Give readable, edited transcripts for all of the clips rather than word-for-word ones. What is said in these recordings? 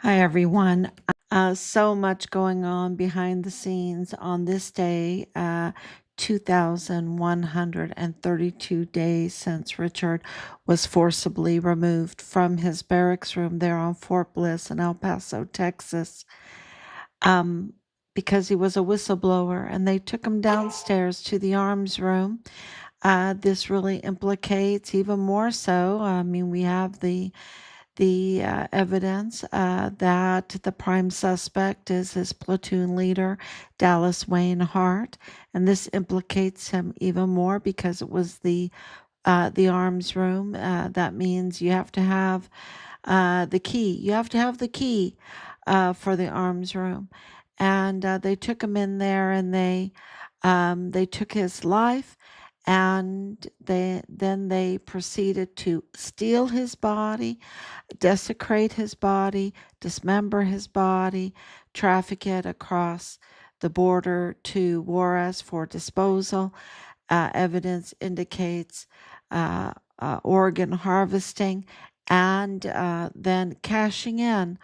Hi, everyone. So much going on behind the scenes on this day, 2,132 days since Richard was forcibly removed from his barracks room there on Fort Bliss in El Paso, Texas, um, because he was a whistleblower, and they took him downstairs to the arms room. This really implicates even more so. I mean, we have the evidence that the prime suspect is his platoon leader, Dallas Wayne Hart, and this implicates him even more because it was the arms room. That means you have to have the key. You have to have the key for the arms room, and they took him in there, and they took his life, and then they proceeded to steal his body, desecrate his body, dismember his body, traffic it across the border to Juarez for disposal. Evidence indicates organ harvesting and then cashing in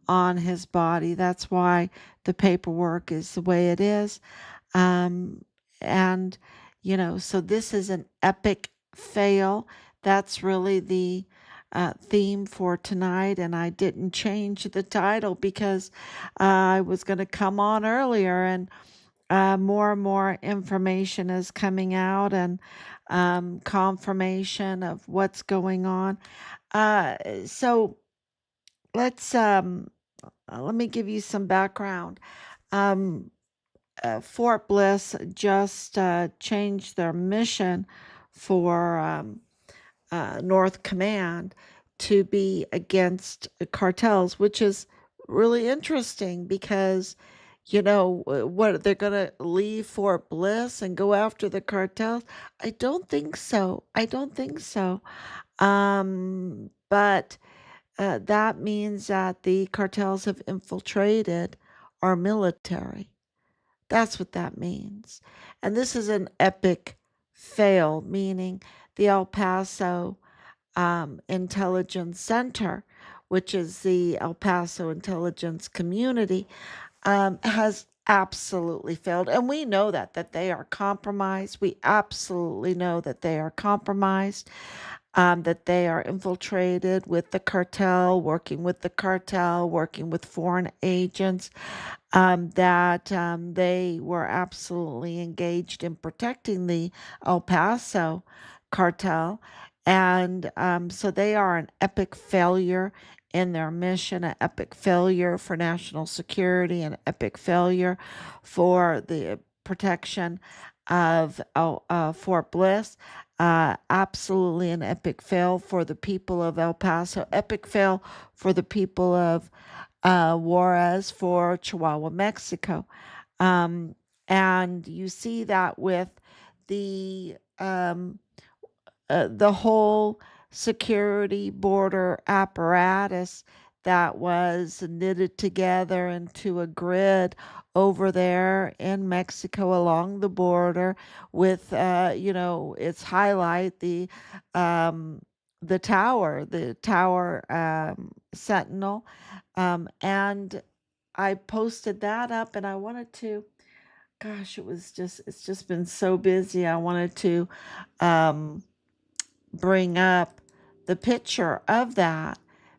on his body. That's why the paperwork is the way it is. Um, and, so this is an epic fail. That's really the theme for tonight. And I didn't change the title because I was going to come on earlier, and more and more information is coming out, and confirmation of what's going on. So let's let me give you some background. Um, Fort Bliss just changed their mission for North Command to be against cartels, which is really interesting because, what they're going to leave Fort Bliss and go after the cartels? I don't think so. I don't think so. But that means that the cartels have infiltrated our military. That's what that means. And this is an epic fail, meaning the El Paso Intelligence Center, which is the El Paso intelligence community, has absolutely failed. And we know that they are compromised. We absolutely know that they are compromised, that they are infiltrated with the cartel, working with foreign agents, that they were absolutely engaged in protecting the El Paso cartel. And so they are an epic failure in their mission, an epic failure for national security, an epic failure for the protection of Fort Bliss. Absolutely an epic fail for the people of El Paso, epic fail for the people of Juarez, for Chihuahua, Mexico. Um, and you see that with the the whole security border apparatus that was knitted together into a grid over there in Mexico along the border with, its highlight, um, the tower sentinel. And I posted that up, and I wanted to, gosh, it's just been so busy. I wanted to, um, bring up the picture of that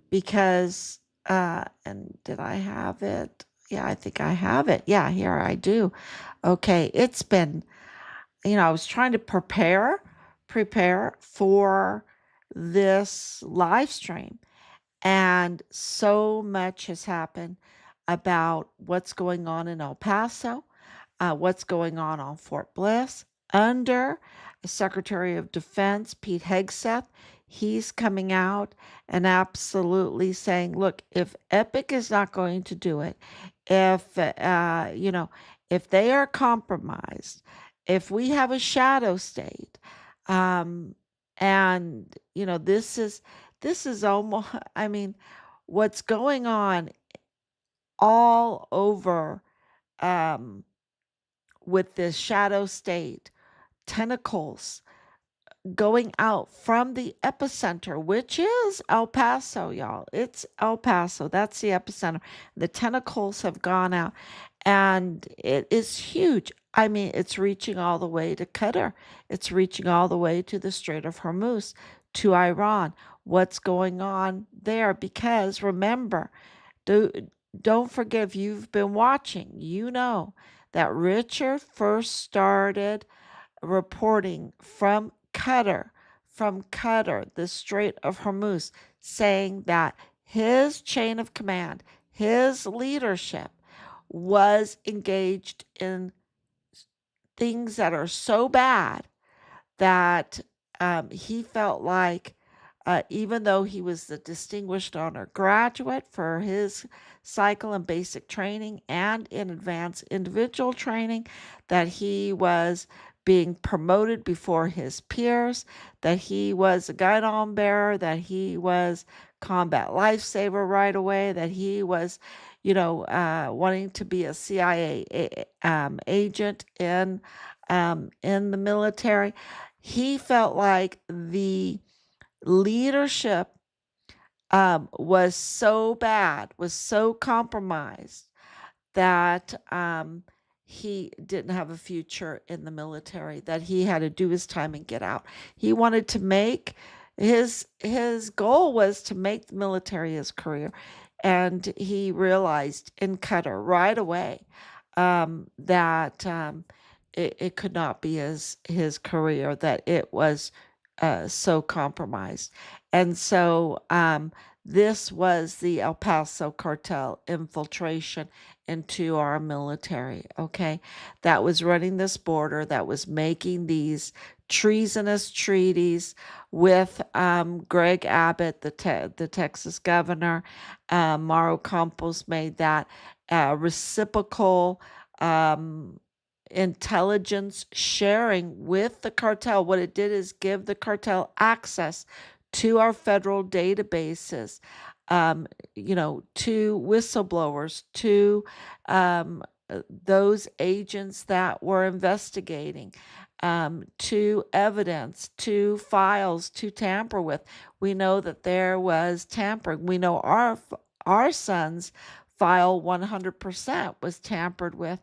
because and did I have it? Yeah, I think I have it. Yeah, here I do. Okay, it's been, I was trying to prepare for this live stream, and so much has happened about what's going on in El Paso, what's going on Fort Bliss under Secretary of Defense Pete Hegseth. He's coming out and absolutely saying, look, if Epic is not going to do it, if, if they are compromised, if we have a shadow state, um, and, this is almost, I mean, what's going on all over, um, with this shadow state, tentacles going out from the epicenter, which is El Paso, y'all. It's El Paso. That's the epicenter. The tentacles have gone out and it is huge. I mean, it's reaching all the way to Qatar. It's reaching all the way to the Strait of Hormuz, to Iran. What's going on there? Because remember, do, don't forget, if you've been watching, you know that Richard first started reporting from Qatar, the Strait of Hormuz, saying that his chain of command, his leadership was engaged in things that are so bad that he felt like, even though he was the distinguished honor graduate for his cycle in basic training and in advanced individual training, that he was being promoted before his peers, that he was a guidon bearer, that he was combat lifesaver right away, that he was, wanting to be a CIA agent in the military. He felt like the leadership was so bad, was so compromised that he didn't have a future in the military, that he had to do his time and get out. He wanted to make his goal was to make the military his career. And he realized in Qatar right away that it could not be his career, that it was so compromised. And so this was the El Paso cartel infiltration into our military, okay? That was running this border, that was making these treasonous treaties with Greg Abbott, the Texas governor. MARU Campos made that reciprocal intelligence sharing with the cartel. What it did is give the cartel access to our federal databases, to whistleblowers, to those agents that were investigating, to evidence, to files to tamper with. We know that there was tampering. We know our son's file 100% was tampered with.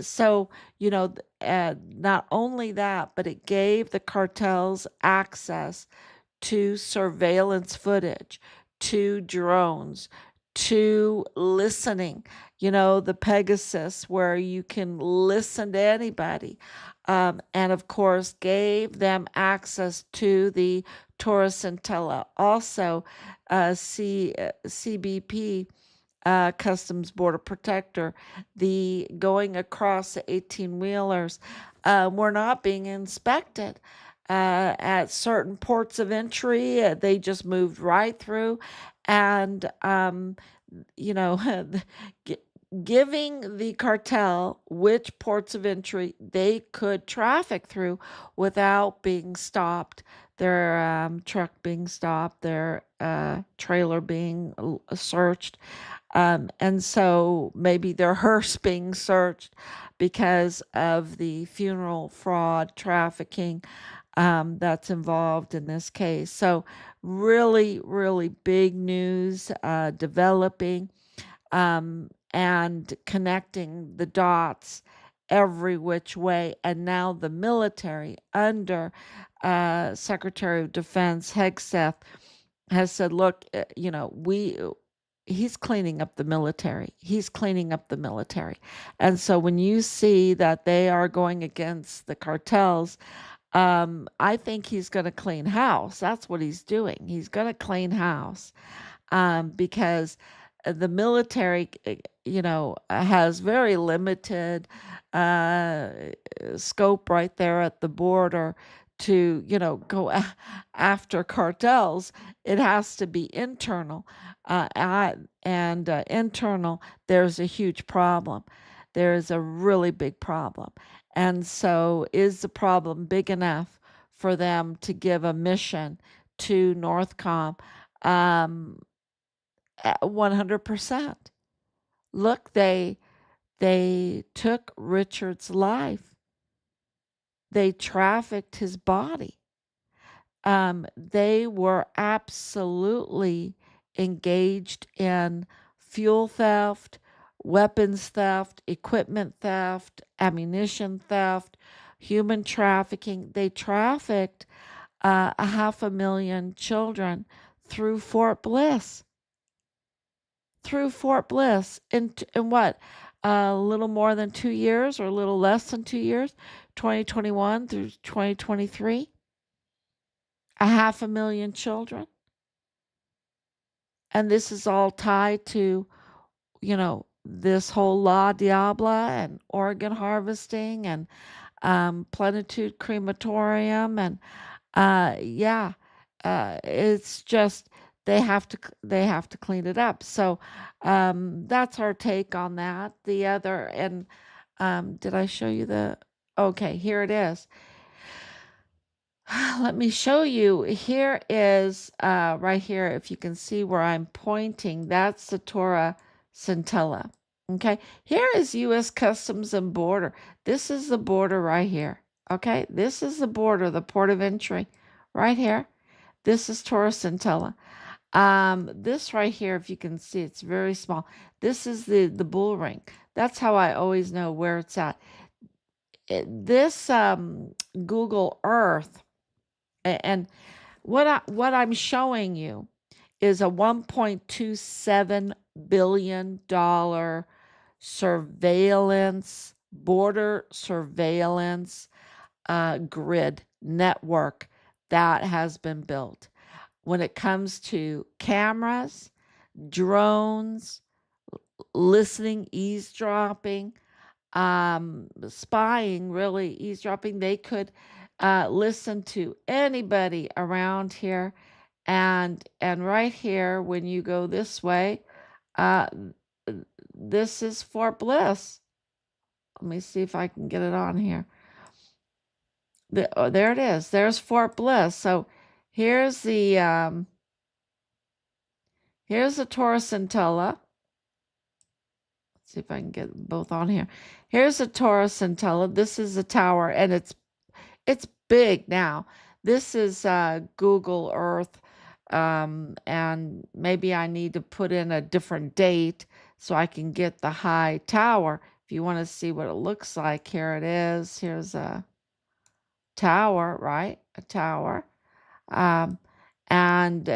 So, not only that, but it gave the cartels access to surveillance footage, to drones, to listening, the Pegasus, where you can listen to anybody. And of course, gave them access to the Torres Centella, also CBP, Customs Border Protector, the going across the 18-wheelers were not being inspected at certain ports of entry. They just moved right through, and you know, giving the cartel which ports of entry they could traffic through without being stopped, their truck being stopped, their trailer being searched. And so maybe their hearse being searched because of the funeral fraud trafficking that's involved in this case. So really, really big news developing, and connecting the dots every which way. And now the military under Secretary of Defense Hegseth has said, look, he's cleaning up the military. He's cleaning up the military. And so when you see that they are going against the cartels, I think he's going to clean house. That's what he's doing. He's going to clean house, because the military, has very limited scope right there at the border to, go after cartels. It has to be internal. And internal, there's a huge problem. There is a really big problem. And so, is the problem big enough for them to give a mission to Northcom? 100%. Look, they took Richard's life. They trafficked his body. They were absolutely engaged in fuel theft, weapons theft, equipment theft, ammunition theft, human trafficking. They trafficked a 500,000 children through Fort Bliss. Through Fort Bliss in what? A little more than 2 years or a little less than 2 years, 2021 through 2023, a 500,000 children. And this is all tied to, this whole La Diabla and organ harvesting and Plenitude Crematorium and yeah, it's just they have to clean it up. So that's our take on that. The other and did I show you the? Okay, here it is. Let me show you. Here is right here. If you can see where I'm pointing, that's the Torah Scintilla. Okay, here is U.S. Customs and Border. This is the border right here. Okay, this is the border, the port of entry, right here. This is Torah Scintilla. This right here, if you can see, it's very small. This is the bull ring. That's how I always know where it's at. This Google Earth, and what I'm showing you is a $1.27 billion surveillance, border surveillance grid network that has been built. When it comes to cameras, drones, listening, eavesdropping, spying, really eavesdropping, they could listen to anybody around here. And right here, when you go this way, uh, this is Fort Bliss. Let me see if I can get it on here. There it is. There's Fort Bliss. So here's the Torah Scintilla. Let's see if I can get both on here. Here's the Torah Scintilla. This is the tower, and it's big now. This is Google Earth, and maybe I need to put in a different date so I can get the high tower. If you want to see what it looks like, here it is. Here's a tower, right? A tower. Um, and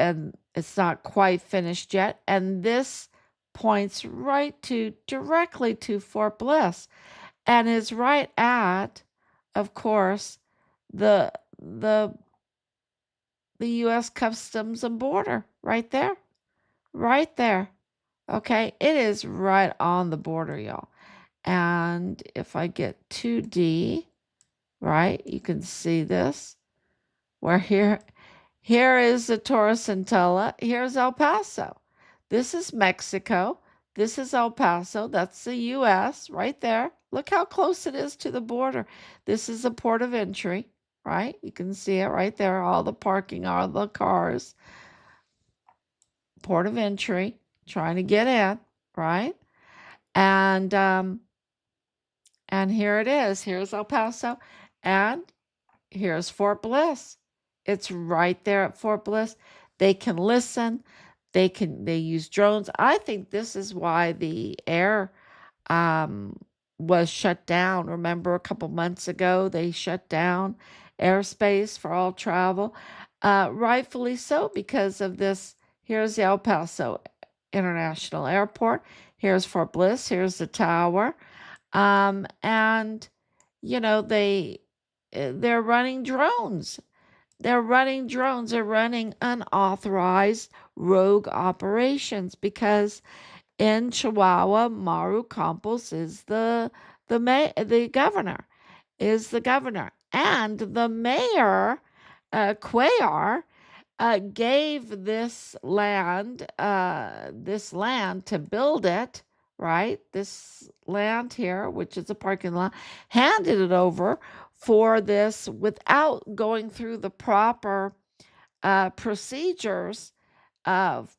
it's not quite finished yet. And this points directly to Fort Bliss, and is right at, of course, the the the U.S. Customs and Border, right there, right there. Okay, it is right on the border, y'all. And if I get 2D, right, you can see this. Where here is the Torah Scintilla. Here's El Paso. This is Mexico. This is El Paso. That's the U.S. right there. Look how close it is to the border. This is the port of entry, right? You can see it right there. All the parking, all the cars. Port of entry, trying to get in, right? And here it is. Here's El Paso, and here's Fort Bliss. It's right there at Fort Bliss. They can listen. They use drones. I think this is why the air was shut down. Remember a couple months ago they shut down airspace for all travel. Rightfully so, because of this. Here's the El Paso International Airport. Here's Fort Bliss. Here's the tower. And they're running drones. They're running unauthorized rogue operations because in Chihuahua, MARU Campos is the governor, and the mayor, Cuéllar, gave this land to build it, right? This land here, which is a parking lot, handed it over for this without going through the proper procedures of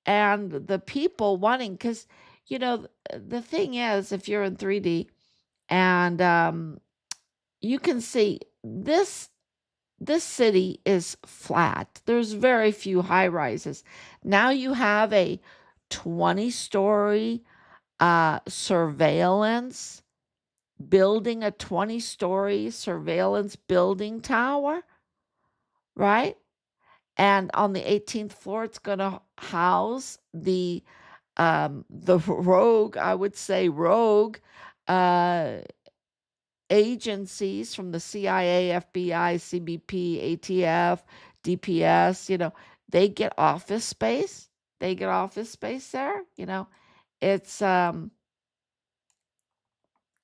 and the people wanting, because the thing is, if you're in 3D and you can see this this city is flat. There's very few high rises. Now you have a 20-story surveillance building, a 20-story surveillance building tower, right? And on the 18th floor, it's going to house the rogue, I would say rogue, uh, agencies from the CIA, FBI, CBP, ATF, DPS. They get office space. They get office space there. It's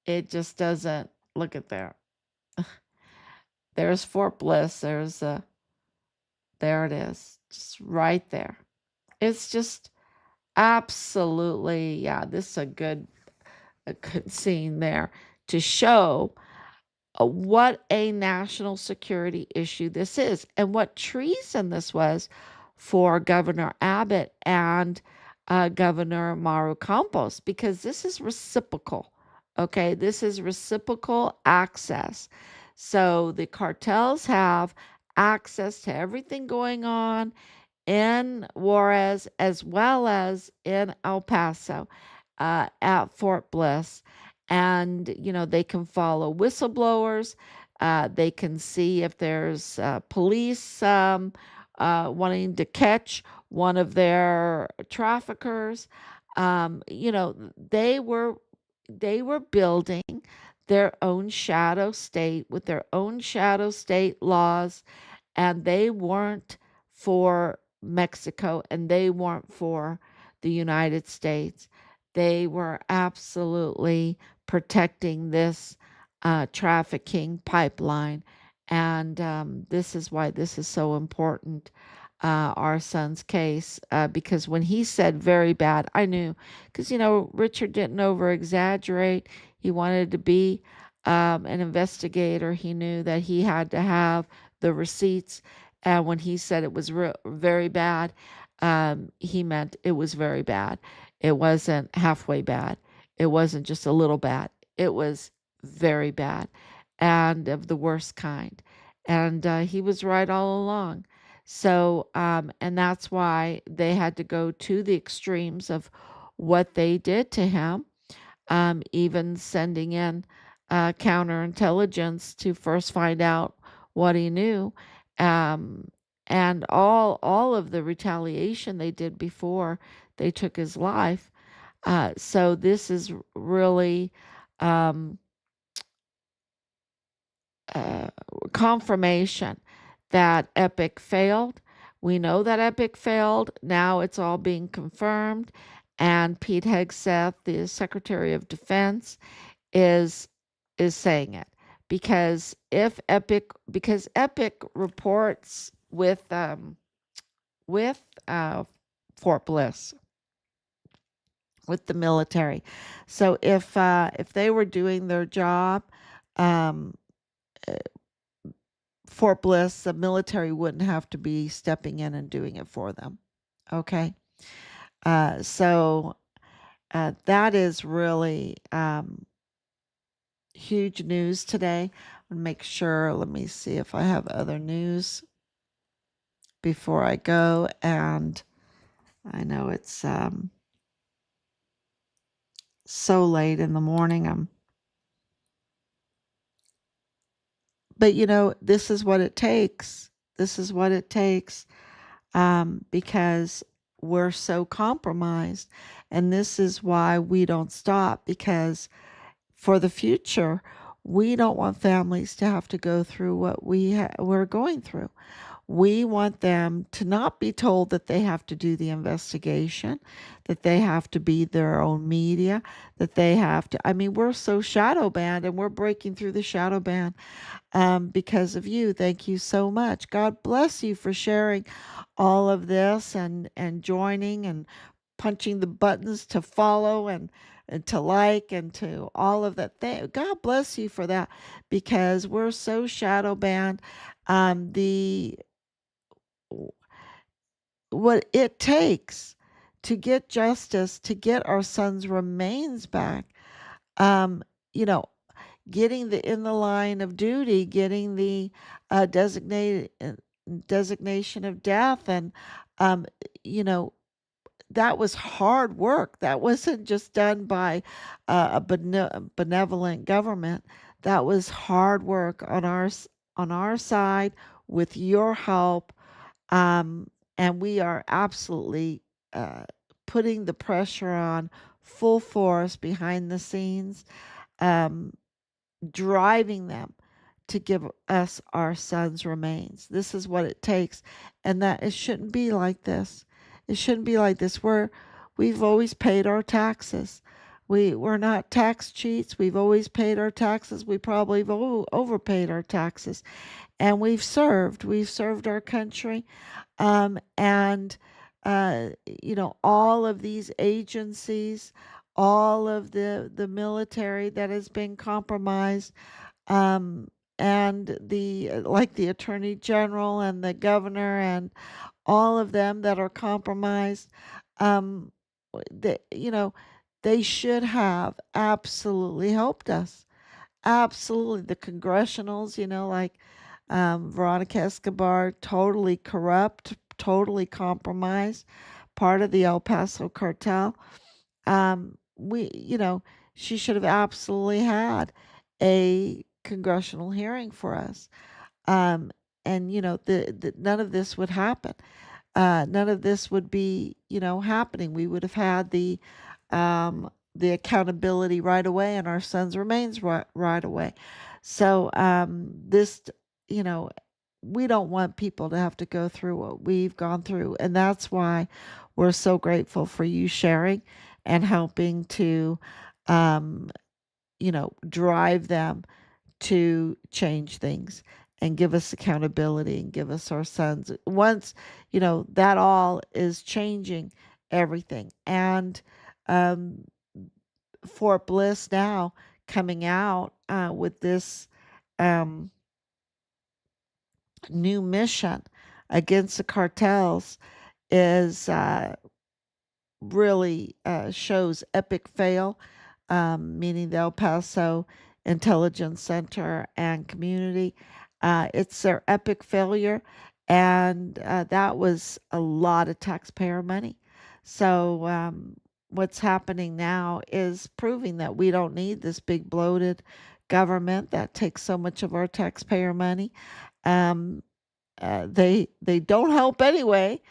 it just doesn't look at there. There's Fort Bliss. There it is, just right there. It's just absolutely, yeah. This is a good scene there to show what a national security issue this is and what treason this was for Governor Abbott and Governor MARU Campos, because this is reciprocal. Okay, this is reciprocal access. So the cartels have access to everything going on in Juarez as well as in El Paso, at Fort Bliss. And, they can follow whistleblowers. They can see if there's police wanting to catch one of their traffickers. They were building their own shadow state with their own shadow state laws, and they weren't for Mexico and they weren't for the United States. They were absolutely protecting this trafficking pipeline. And this is why this is so important, our son's case, because when he said very bad, I knew, because, Richard didn't over exaggerate. He wanted to be an investigator. He knew that he had to have the receipts. And when he said it was very bad, he meant it was very bad. It wasn't halfway bad. It wasn't just a little bad. It was very bad and of the worst kind. And he was right all along. So, and that's why they had to go to the extremes of what they did to him, even sending in counterintelligence to first find out what he knew, um, and all of the retaliation they did before they took his life. So this is really um, uh, confirmation that Epic failed. We know that Epic failed. Now it's all being confirmed. And Pete Hegseth, the Secretary of Defense, is is saying it, because Epic reports with Fort Bliss, with the military. So if they were doing their job, um, Fort Bliss, the military wouldn't have to be stepping in and doing it for them. Okay, so that is really huge news today. I'll make sure. Let me see if I have other news before I go. And I know it's so late in the morning. But this is what it takes. This is what it takes, because we're so compromised, and this is why we don't stop. Because for the future, we don't want families to have to go through what we're going through. We want them to not be told that they have to do the investigation, that they have to be their own media, that they have to. I mean, we're so shadow banned, and we're breaking through the shadow ban because of you. Thank you so much. God bless you for sharing all of this, and joining and punching the buttons to follow, and to like, and to all of that. God bless you for that, because we're so shadow banned. The What it takes to get justice, to get our son's remains back, um, you know, getting the in the line of duty, getting the designated designation of death, and um, you know, that was hard work. That wasn't just done by a benevolent government. That was hard work on on our side with your help. Um, and we are absolutely uh, putting the pressure on full force behind the scenes, um, driving them to give us our son's remains. This is what it takes, and that it shouldn't be like this. It shouldn't be like this. We've always paid our taxes. We're not tax cheats. We've always paid our taxes. We probably have overpaid our taxes, and we've served. We've served our country, and all of these agencies, all of the military that has been compromised, um, and the attorney general and the governor and all of them that are compromised, um, they, they should have absolutely helped us. Absolutely, the congressionals, like Veronica Escobar, totally corrupt, totally compromised, part of the El Paso cartel. We, she should have absolutely had a congressional hearing for us. Um, and none of this would happen. None of this would be, happening. We would have had the accountability right away, and our son's remains right away. So this, you know, we don't want people to have to go through what we've gone through, and that's why we're so grateful for you sharing and helping to, um, drive them to change things and give us accountability and give us our sons. Once, that all is changing everything. And um, Fort Bliss now coming out with this um, new mission against the cartels is really shows epic fail, meaning the El Paso Intelligence Center and community. It's their epic failure, and that was a lot of taxpayer money. So, what's happening now is proving that we don't need this big bloated government that takes so much of our taxpayer money. Um, they don't help anyway,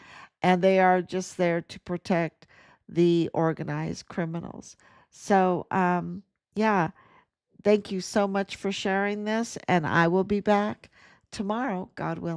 and they are just there to protect the organized criminals. So, yeah, thank you so much for sharing this, and I will be back tomorrow, God willing.